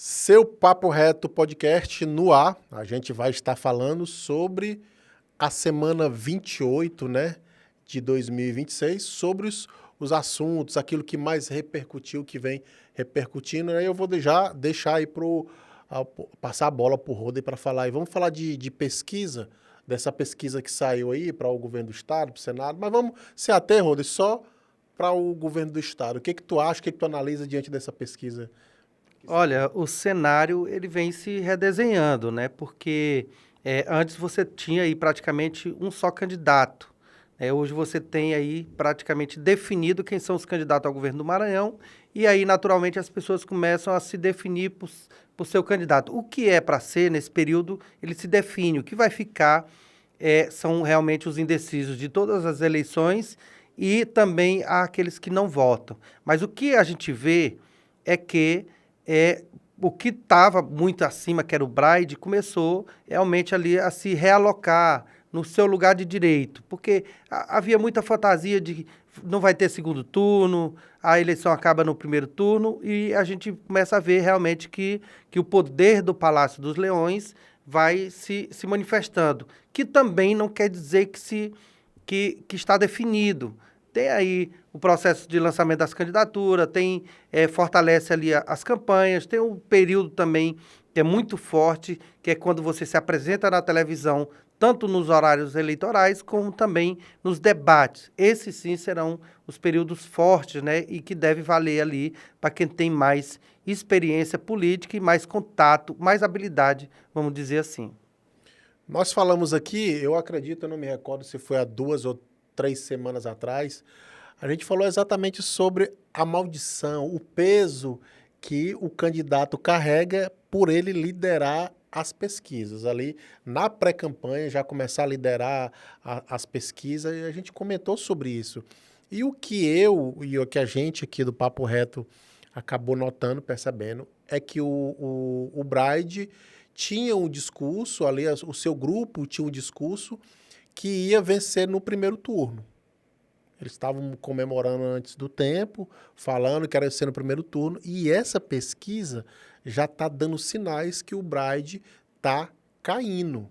Seu Papo Reto Podcast no ar. A gente vai estar falando sobre a semana 28, né, de 2026, sobre os assuntos, aquilo que mais repercutiu, que vem repercutindo. Aí eu vou deixar aí passar a bola para o Rodney para falar. E vamos falar de pesquisa, dessa pesquisa que saiu aí para o governo do Estado, para o Senado. Mas vamos se ater, Rodney, só para o governo do Estado. O que tu acha, o que tu analisa diante dessa pesquisa? Olha, o cenário ele vem se redesenhando, né? Porque antes você tinha aí praticamente um só candidato. Hoje você tem aí praticamente definido quem são os candidatos ao governo do Maranhão e aí naturalmente as pessoas começam a se definir por seu candidato. O que é para ser nesse período ele se define. O que vai ficar são realmente os indecisos de todas as eleições e também aqueles que não votam. Mas o que a gente vê é que o que estava muito acima, que era o Braide, começou realmente ali a se realocar no seu lugar de direito, porque havia muita fantasia de que não vai ter segundo turno, a eleição acaba no primeiro turno e a gente começa a ver realmente que o poder do Palácio dos Leões vai se manifestando, que também não quer dizer que está definido. Tem aí o processo de lançamento das candidaturas, fortalece ali as campanhas, tem um período também que é muito forte, que é quando você se apresenta na televisão, tanto nos horários eleitorais, como também nos debates. Esses sim serão os períodos fortes, né? E que deve valer ali para quem tem mais experiência política e mais contato, mais habilidade, vamos dizer assim. Nós falamos aqui, eu acredito, eu não me recordo se foi há 2 ou 3 semanas atrás, a gente falou exatamente sobre a maldição, o peso que o candidato carrega por ele liderar as pesquisas. Ali na pré-campanha, já começar a liderar as pesquisas, e a gente comentou sobre isso. E o que o que a gente aqui do Papo Reto acabou notando, percebendo, é que o Braide tinha um discurso, ali o seu grupo tinha um discurso que ia vencer no primeiro turno. Eles estavam comemorando antes do tempo, falando que era ser no primeiro turno, e essa pesquisa já está dando sinais que o Braide está caindo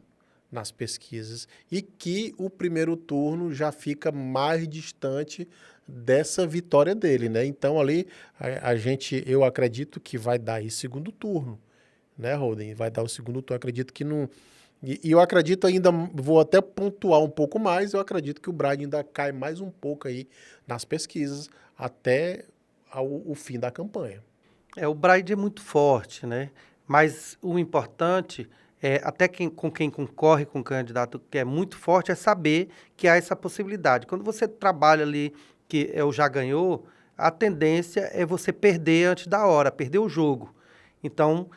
nas pesquisas e que o primeiro turno já fica mais distante dessa vitória dele, né? Então ali eu acredito que vai dar aí segundo turno, né, Holden? Vai dar o segundo turno, acredito que não. E eu acredito ainda, vou até pontuar um pouco mais, eu acredito que o Braide ainda cai mais um pouco aí nas pesquisas até o fim da campanha. O Braide é muito forte, né? Mas o importante até com quem concorre com o candidato que é muito forte, é saber que há essa possibilidade. Quando você trabalha ali, que é o já ganhou, a tendência é você perder antes da hora, perder o jogo. Então,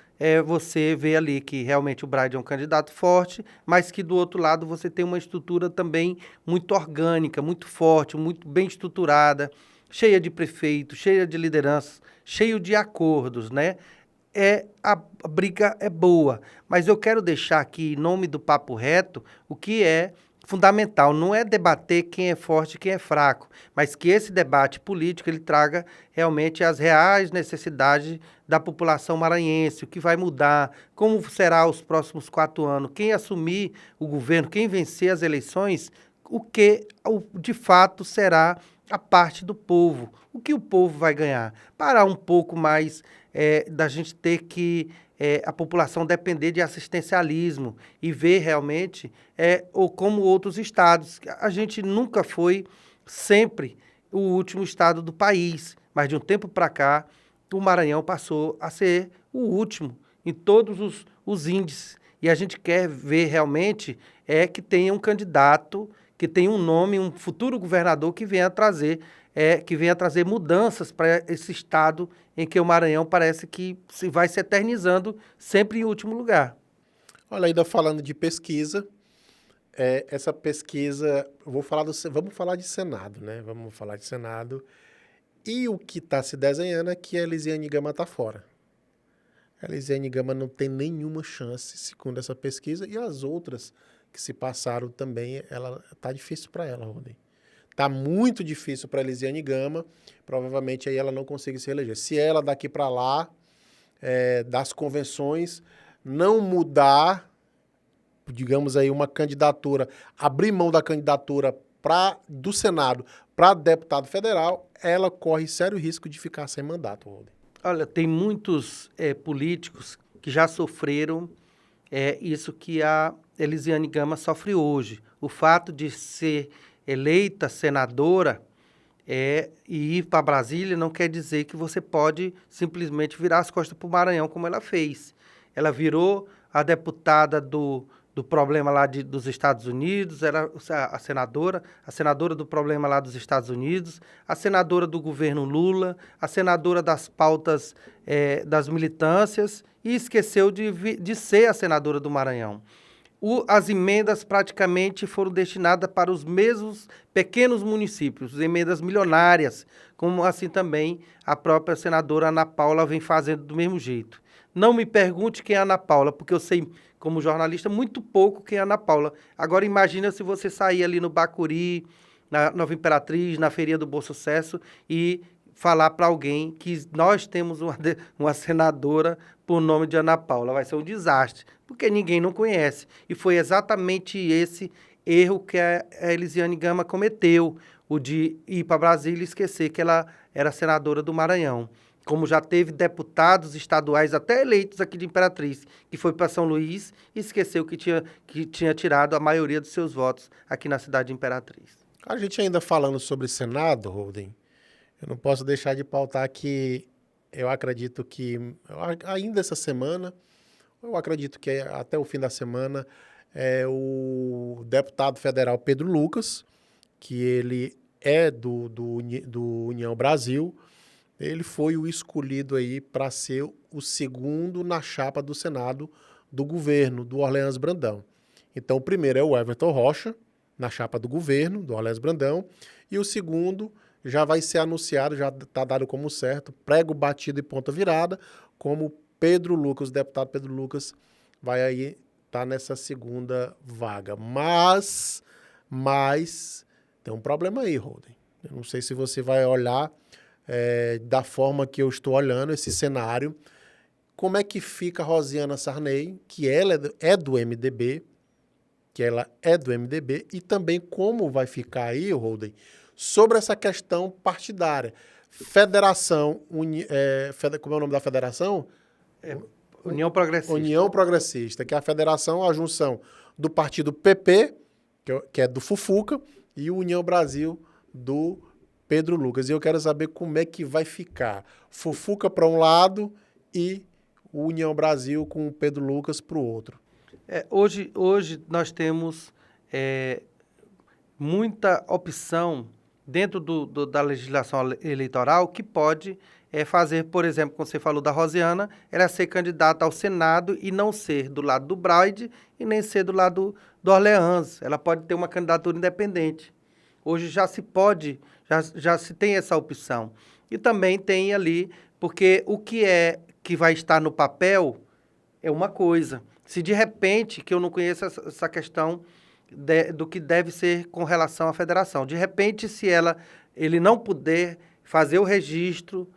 você vê ali que realmente o Braide é um candidato forte, mas que do outro lado você tem uma estrutura também muito orgânica, muito forte, muito bem estruturada, cheia de prefeitos, cheia de lideranças, cheio de acordos, né? A briga é boa, mas eu quero deixar aqui, em nome do Papo Reto, o que é fundamental. Não é debater quem é forte e quem é fraco, mas que esse debate político ele traga realmente as reais necessidades da população maranhense, o que vai mudar, como será os próximos 4 anos, quem assumir o governo, quem vencer as eleições, o que de fato será a parte do povo, o que o povo vai ganhar. Parar um pouco mais da gente ter que a população depender de assistencialismo e ver realmente ou como outros estados. A gente nunca foi sempre o último estado do país, mas de um tempo para cá o Maranhão passou a ser o último em todos os índices. E a gente quer ver realmente que tenha um candidato, que tenha um nome, um futuro governador que venha trazer mudanças para esse estado em que o Maranhão parece que vai se eternizando sempre em último lugar. Olha, ainda falando de pesquisa, essa pesquisa, vamos falar de Senado, né? Vamos falar de Senado. E o que está se desenhando é que a Elisiane Gama está fora. A Elisiane Gama não tem nenhuma chance, segundo essa pesquisa, e as outras que se passaram também, ela tá difícil para ela, Rodney. Tá muito difícil para a Elisiane Gama, provavelmente aí ela não consiga se reeleger. Se ela daqui para lá, das convenções não mudar, digamos aí, uma candidatura, abrir mão da candidatura do Senado para deputado federal, ela corre sério risco de ficar sem mandato, Holden. Olha, tem muitos políticos que já sofreram isso que a Elisiane Gama sofre hoje. O fato de ser eleita senadora e ir para Brasília não quer dizer que você pode simplesmente virar as costas para o Maranhão, como ela fez. Ela virou a deputada do problema lá dos Estados Unidos, era a senadora do problema lá dos Estados Unidos, a senadora do governo Lula, a senadora das pautas das militâncias e esqueceu de ser a senadora do Maranhão. As emendas praticamente foram destinadas para os mesmos pequenos municípios, emendas milionárias, como assim também a própria senadora Ana Paula vem fazendo do mesmo jeito. Não me pergunte quem é a Ana Paula, porque eu sei, como jornalista, muito pouco quem é a Ana Paula. Agora imagina se você sair ali no Bacuri, na Nova Imperatriz, na Feirinha do Bom Sucesso e falar para alguém que nós temos uma senadora por nome de Ana Paula. Vai ser um desastre, porque ninguém não conhece. E foi exatamente esse erro que a Elisiane Gama cometeu, o de ir para Brasília e esquecer que ela era senadora do Maranhão. Como já teve deputados estaduais, até eleitos aqui de Imperatriz, que foi para São Luís e esqueceu que tinha tirado a maioria dos seus votos aqui na cidade de Imperatriz. A gente ainda falando sobre Senado, Holden, eu não posso deixar de pautar que eu acredito que ainda essa semana, eu acredito que até o fim da semana, o deputado federal Pedro Lucas, que ele é do União Brasil, ele foi o escolhido aí para ser o segundo na chapa do Senado do governo, do Orleans Brandão. Então, o primeiro é o Everton Rocha, na chapa do governo, do Orleans Brandão, e o segundo já vai ser anunciado, já está dado como certo, prego batido e ponta virada, como Pedro Lucas, o deputado Pedro Lucas, vai aí estar nessa segunda vaga. Mas tem um problema aí, Holden. Eu não sei se você vai olhar da forma que eu estou olhando esse cenário, como é que fica a Rosiana Sarney, que ela é do MDB, e também como vai ficar aí, Holden, sobre essa questão partidária. Federação, como é o nome da federação? União Progressista. União Progressista, que é a federação, a junção do partido PP, que é do Fufuca, e o União Brasil do Pedro Lucas. E eu quero saber como é que vai ficar. Fufuca para um lado e o União Brasil com o Pedro Lucas para o outro. Hoje nós temos muita opção dentro da legislação eleitoral que pode fazer, por exemplo, como você falou da Rosiana, ela ser candidata ao Senado e não ser do lado do Braide e nem ser do lado do Orleans. Ela pode ter uma candidatura independente. Hoje já se pode, já se tem essa opção. E também tem ali, porque o que vai estar no papel é uma coisa. Se de repente, que eu não conheço essa questão do que deve ser com relação à federação, de repente, se ele não puder fazer o registro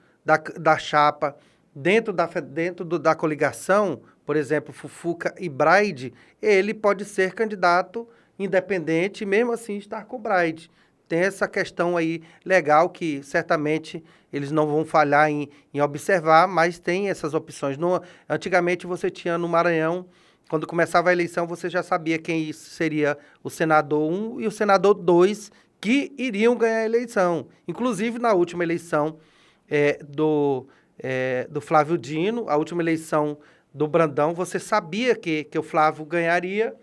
da chapa dentro da coligação, por exemplo, Fufuca e Braide, ele pode ser candidato independente e mesmo assim estar com o Braide. Tem essa questão aí legal que certamente eles não vão falhar em observar, mas tem essas opções. Antigamente você tinha no Maranhão, quando começava a eleição, você já sabia quem seria o senador 1 e o senador 2 que iriam ganhar a eleição. Inclusive, na última eleição do Flávio Dino, a última eleição do Brandão, você sabia que o Flávio ganharia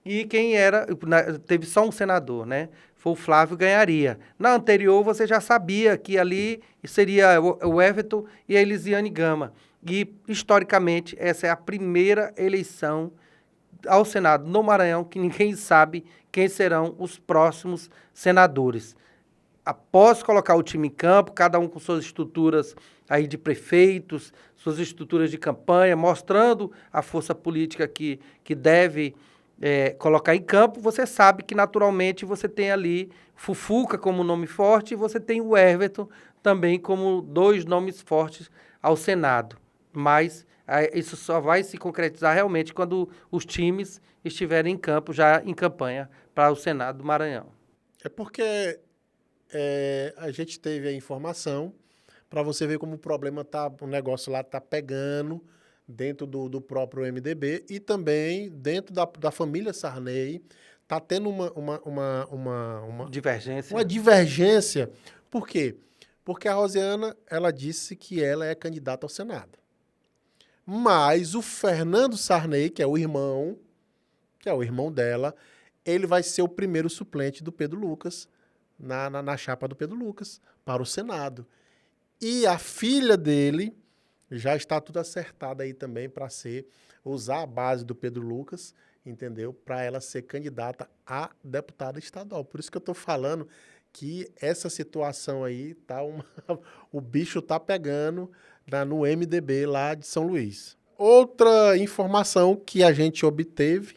e quem era, teve só um senador, né? Foi o Flávio ganharia. Na anterior, você já sabia que ali seria o Everton e a Elisiane Gama. E, historicamente, essa é a primeira eleição ao Senado no Maranhão que ninguém sabe quem serão os próximos senadores. Após colocar o time em campo, cada um com suas estruturas aí de prefeitos, suas estruturas de campanha, mostrando a força política que deve colocar em campo, você sabe que naturalmente você tem ali Fufuca como nome forte e você tem o Everton também como dois nomes fortes ao Senado. Mas isso só vai se concretizar realmente quando os times estiverem em campo, já em campanha, para o Senado do Maranhão. É porque a gente teve a informação para você ver como o negócio lá tá pegando dentro do próprio MDB e também dentro da família Sarney. Tá tendo Divergência. uma divergência. Por quê? Porque a Rosiana, ela disse que ela é candidata ao Senado. Mas o Fernando Sarney, que é o irmão dela, ele vai ser o primeiro suplente do Pedro Lucas, na chapa do Pedro Lucas, para o Senado. E a filha dele já está tudo acertado aí também para usar a base do Pedro Lucas, entendeu? Para ela ser candidata a deputada estadual. Por isso que eu estou falando que essa situação aí o bicho tá pegando no MDB lá de São Luís. Outra informação que a gente obteve,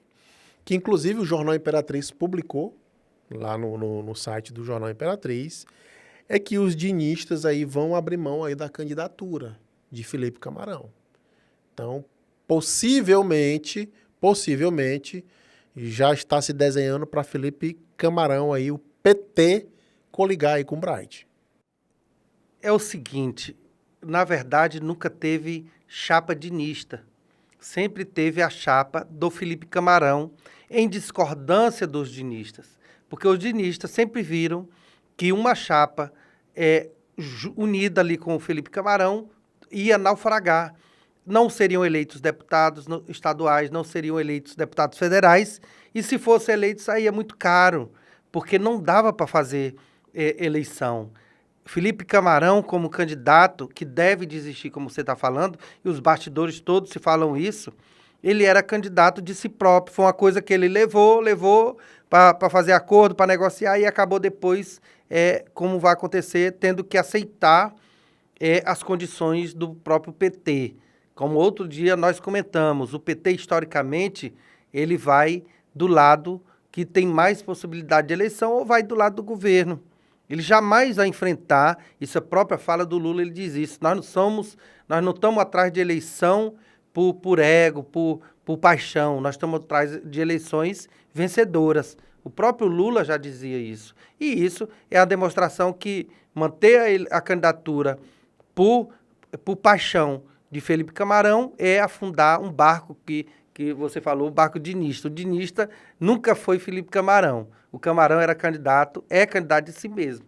que inclusive o Jornal Imperatriz publicou lá no site do Jornal Imperatriz, é que os dinistas aí vão abrir mão aí da candidatura de Felipe Camarão. Então, possivelmente, já está se desenhando para Felipe Camarão aí, o PT, coligar aí com o Bright. É o seguinte, na verdade, nunca teve chapa dinista. Sempre teve a chapa do Felipe Camarão, em discordância dos dinistas. Porque os dinistas sempre viram que uma chapa unida ali com o Felipe Camarão ia naufragar. Não seriam eleitos deputados estaduais, não seriam eleitos deputados federais, e se fosse eleito saía muito caro, porque não dava para fazer eleição. Felipe Camarão, como candidato, que deve desistir, como você está falando, e os bastidores todos se falam isso, ele era candidato de si próprio. Foi uma coisa que ele levou para fazer acordo, para negociar, e acabou depois, como vai acontecer, tendo que aceitar as condições do próprio PT. Como outro dia nós comentamos, o PT, historicamente, ele vai do lado que tem mais possibilidade de eleição ou vai do lado do governo. Ele jamais vai enfrentar, isso é a própria fala do Lula, ele diz isso, nós não estamos atrás de eleição por ego, por paixão, nós estamos atrás de eleições vencedoras. O próprio Lula já dizia isso. E isso é a demonstração que manter a candidatura por paixão de Felipe Camarão é afundar um barco que você falou, o barco dinista. O dinista nunca foi Felipe Camarão. O Camarão era candidato, é candidato de si mesmo.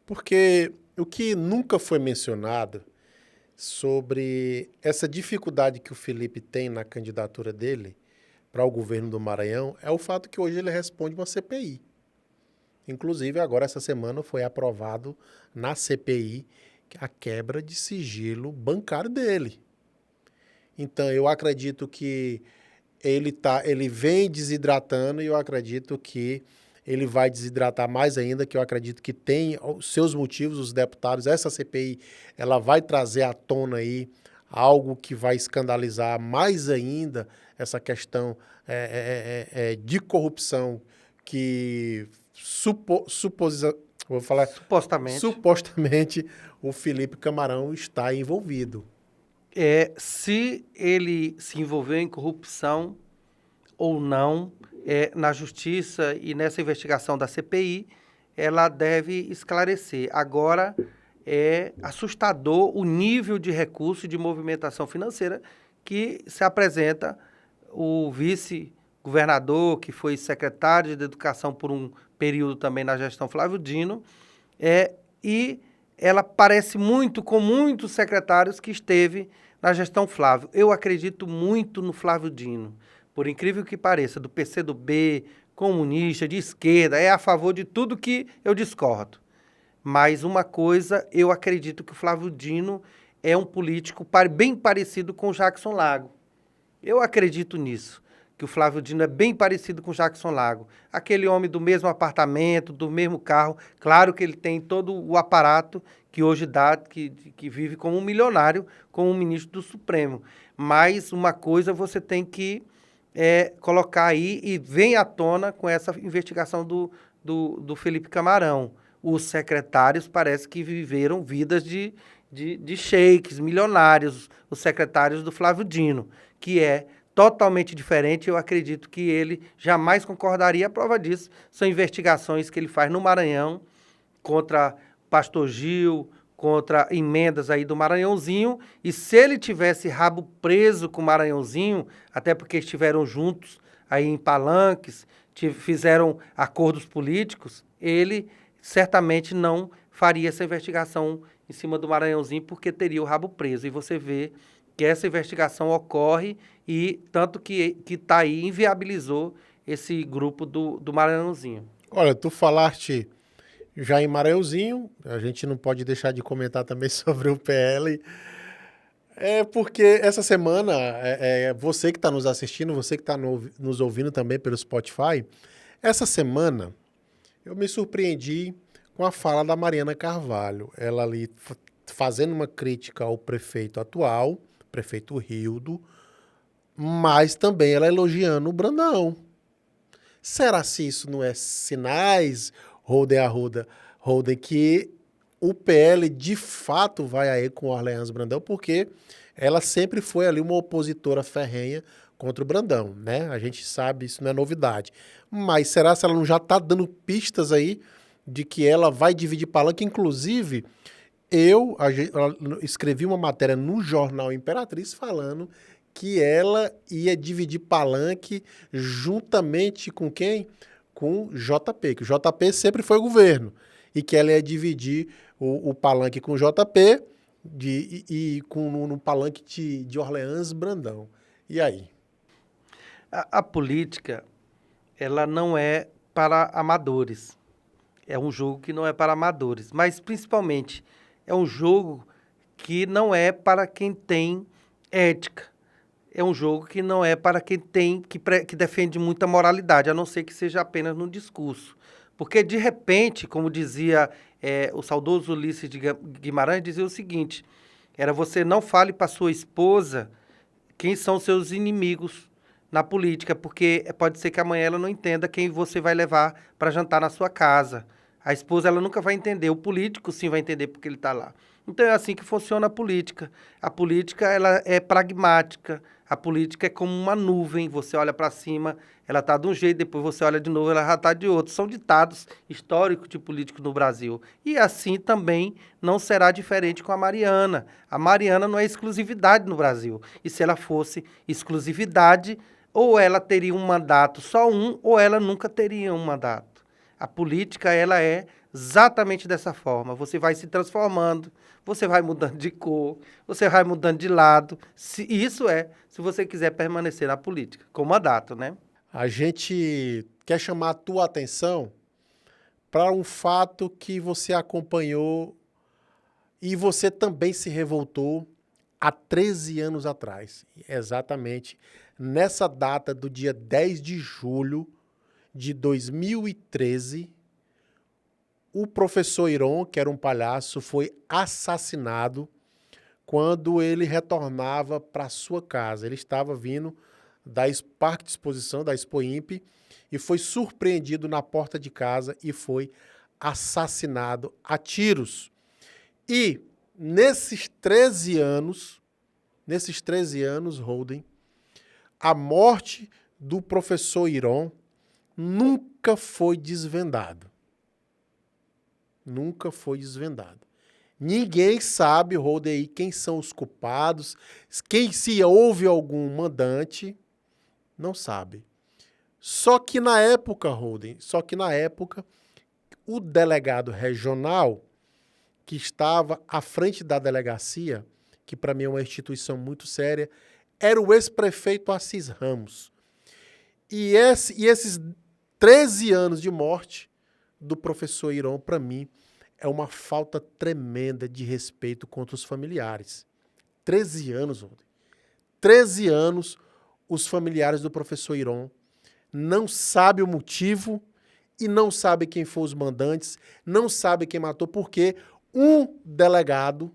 Porque o que nunca foi mencionado sobre essa dificuldade que o Felipe tem na candidatura dele para o governo do Maranhão é o fato que hoje ele responde uma CPI. Inclusive, agora essa semana foi aprovado na CPI a quebra de sigilo bancário dele. Então, eu acredito que ele vem desidratando e eu acredito que ele vai desidratar mais ainda, que eu acredito que tem os seus motivos, os deputados. Essa CPI, ela vai trazer à tona aí algo que vai escandalizar mais ainda essa questão de corrupção que supostamente o Felipe Camarão está envolvido. Se ele se envolveu em corrupção ou não, na justiça e nessa investigação da CPI, ela deve esclarecer. Agora, é assustador o nível de recurso e de movimentação financeira que se apresenta o vice-governador, que foi secretário de Educação por um período também na gestão Flávio Dino, e ela parece muito com muitos secretários que esteve na gestão Flávio. Eu acredito muito no Flávio Dino, por incrível que pareça, do PCdoB, comunista, de esquerda, é a favor de tudo que eu discordo. Mas uma coisa, eu acredito que o Flávio Dino é um político bem parecido com o Jackson Lago. Eu acredito nisso, que o Flávio Dino é bem parecido com o Jackson Lago. Aquele homem do mesmo apartamento, do mesmo carro. Claro que ele tem todo o aparato que hoje dá, que vive como um milionário, como um ministro do Supremo. Mas uma coisa você tem que colocar aí e vem à tona com essa investigação do Felipe Camarão. Os secretários parece que viveram vidas de de sheiks milionários, os secretários do Flávio Dino, que é totalmente diferente. Eu acredito que ele jamais concordaria. A prova disso são investigações que ele faz no Maranhão contra Pastor Gil, contra emendas aí do Maranhãozinho, e se ele tivesse rabo preso com o Maranhãozinho, até porque estiveram juntos aí em palanques, fizeram acordos políticos, ele certamente não faria essa investigação em cima do Maranhãozinho, porque teria o rabo preso. E você vê que essa investigação ocorre e tanto que está aí, inviabilizou esse grupo do Maranhãozinho. Olha, tu falaste já em Maranhãozinho, a gente não pode deixar de comentar também sobre o PL. É porque essa semana, você que está nos assistindo, você que está nos ouvindo também pelo Spotify, essa semana eu me surpreendi com a fala da Mariana Carvalho. Ela ali fazendo uma crítica ao prefeito atual, prefeito Rildo, mas também ela elogiando o Brandão. Será se isso não é sinais, Holden Arruda, Holden, que o PL de fato vai aí com o Orleans Brandão, porque ela sempre foi ali uma opositora ferrenha contra o Brandão, né? A gente sabe, isso não é novidade. Mas será se ela não já está dando pistas aí de que ela vai dividir palanque? Inclusive, eu escrevi uma matéria no jornal Imperatriz falando que ela ia dividir palanque juntamente com quem? Com o JP, que o JP sempre foi governo, e que ela ia dividir o palanque com o JP no palanque de Orleans Brandão. E aí? A política, ela não é para amadores. É um jogo que não é para amadores, mas principalmente é um jogo que não é para quem tem ética. É um jogo que não é para quem que defende muita moralidade, a não ser que seja apenas no discurso. Porque, de repente, como dizia o saudoso Ulisses de Guimarães, dizia o seguinte, era você não fale para sua esposa quem são seus inimigos na política, porque pode ser que amanhã ela não entenda quem você vai levar para jantar na sua casa. A esposa ela nunca vai entender, o político sim vai entender porque ele está lá. Então é assim que funciona a política. A política ela é pragmática, a política é como uma nuvem, você olha para cima, ela está de um jeito, depois você olha de novo, ela já está de outro. São ditados históricos de políticos no Brasil. E assim também não será diferente com a Mariana. A Mariana não é exclusividade no Brasil. E se ela fosse exclusividade, ou ela teria um mandato só um, ou ela nunca teria um mandato. A política, ela é exatamente dessa forma. Você vai se transformando, você vai mudando de cor, você vai mudando de lado. Se você quiser permanecer na política, com mandato, né? A gente quer chamar a tua atenção para um fato que você acompanhou e você também se revoltou há 13 anos atrás. Exatamente nessa data do dia 10 de julho de 2013, o professor Iron, que era um palhaço, foi assassinado quando ele retornava para sua casa. Ele estava vindo da Parque de Exposição, da Expo Imp, e foi surpreendido na porta de casa e foi assassinado a tiros. E nesses 13 anos, Holden, a morte do professor Iron nunca foi desvendado. Nunca foi desvendado. Ninguém sabe, Holden, aí, quem são os culpados, se houve algum mandante, não sabe. Só que na época, Holden, o delegado regional, que estava à frente da delegacia, que para mim é uma instituição muito séria, era o ex-prefeito Assis Ramos. E esses 13 anos de morte do professor Iron, para mim, é uma falta tremenda de respeito contra os familiares. 13 anos, Holden. 13 anos, os familiares do professor Iron não sabem o motivo e não sabem quem foram os mandantes, não sabem quem matou, porque um delegado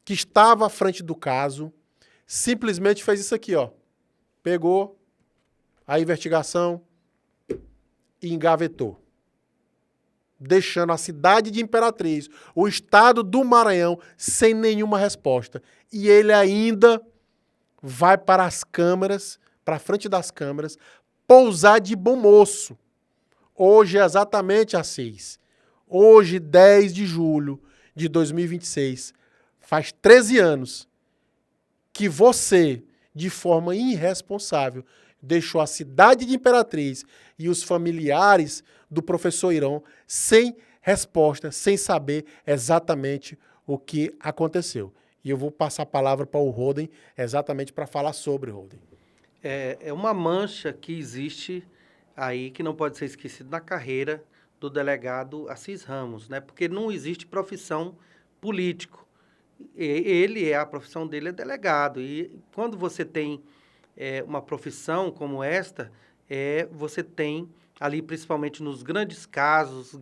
que estava à frente do caso simplesmente fez isso aqui, ó. Pegou a investigação e engavetou. deixando a cidade de Imperatriz, o estado do Maranhão, sem nenhuma resposta. E ele ainda vai para as câmeras, para a frente das câmeras, pousar de bom moço. Hoje é exatamente às 6. Hoje, 10 de julho de 2026, faz 13 anos que você, de forma irresponsável, deixou a cidade de Imperatriz e os familiares do professor Iron sem resposta, sem saber exatamente o que aconteceu. E eu vou passar a palavra para o Roden exatamente para falar sobre o Roden. É uma mancha que existe aí que não pode ser esquecida na carreira do delegado Assis Ramos, né? Porque não existe profissão político. Ele a profissão dele é delegado. E quando você tem uma profissão como esta, você tem ali, principalmente nos grandes casos,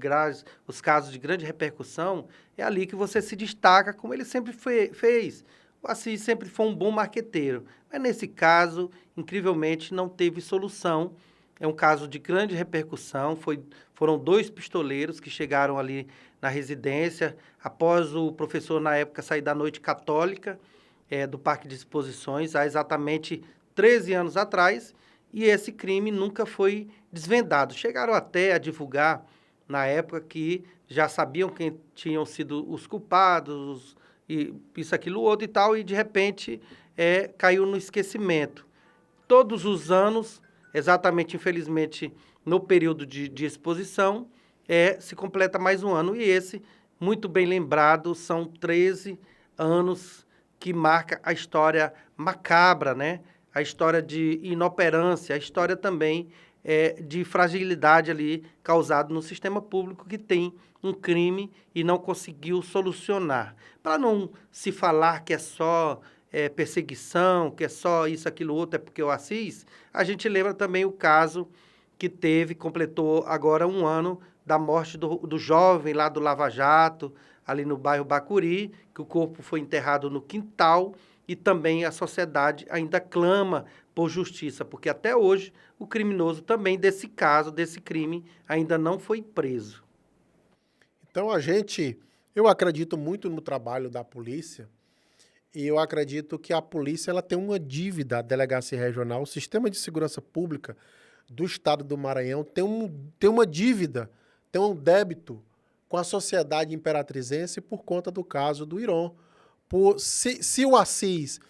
os casos de grande repercussão, é ali que você se destaca, como ele sempre fez. O Assis sempre foi um bom marqueteiro, mas nesse caso, incrivelmente, não teve solução. É um caso de grande repercussão, foram 2 pistoleiros que chegaram ali na residência, após o professor, na época, sair da noite católica do Parque de Exposições, há exatamente 13 anos atrás, e esse crime nunca foi desvendado. Chegaram até a divulgar, na época, que já sabiam quem tinham sido os culpados, e isso, aquilo, outro e tal, e de repente caiu no esquecimento. Todos os anos, exatamente, infelizmente, no período de exposição, se completa mais um ano, e esse, muito bem lembrado, são 13 anos que marca a história macabra, né? A história de inoperância, a história também de fragilidade ali causada no sistema público que tem um crime e não conseguiu solucionar. Para não se falar que é só perseguição, que é só isso, aquilo, outro, é porque o Assis, a gente lembra também o caso que completou agora um ano da morte do jovem lá do Lava Jato, ali no bairro Bacuri, que o corpo foi enterrado no quintal, e também a sociedade ainda clama por justiça, porque até hoje o criminoso também desse caso, desse crime, ainda não foi preso. Então eu acredito muito no trabalho da polícia e eu acredito que a polícia ela tem uma dívida à Delegacia Regional, o Sistema de Segurança Pública do Estado do Maranhão tem uma dívida, tem um débito com a sociedade imperatrizense por conta do caso do Iron. Se o Assis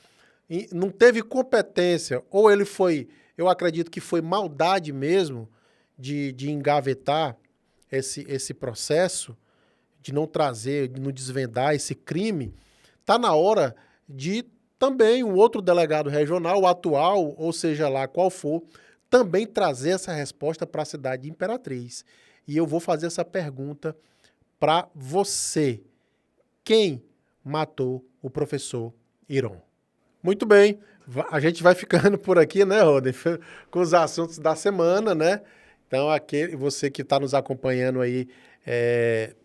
não teve competência, ou ele foi, eu acredito que foi maldade mesmo de engavetar esse processo, de não trazer, de não desvendar esse crime, está na hora de também um outro delegado regional, o atual, ou seja lá qual for, também trazer essa resposta para a cidade de Imperatriz. E eu vou fazer essa pergunta para você. Quem matou o professor Iron? Muito bem, a gente vai ficando por aqui, né, Roden? Com os assuntos da semana, né? Então, você que está nos acompanhando aí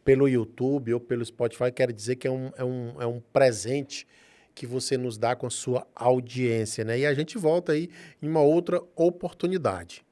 pelo YouTube ou pelo Spotify, quero dizer que é um presente que você nos dá com a sua audiência, né? E a gente volta aí em uma outra oportunidade.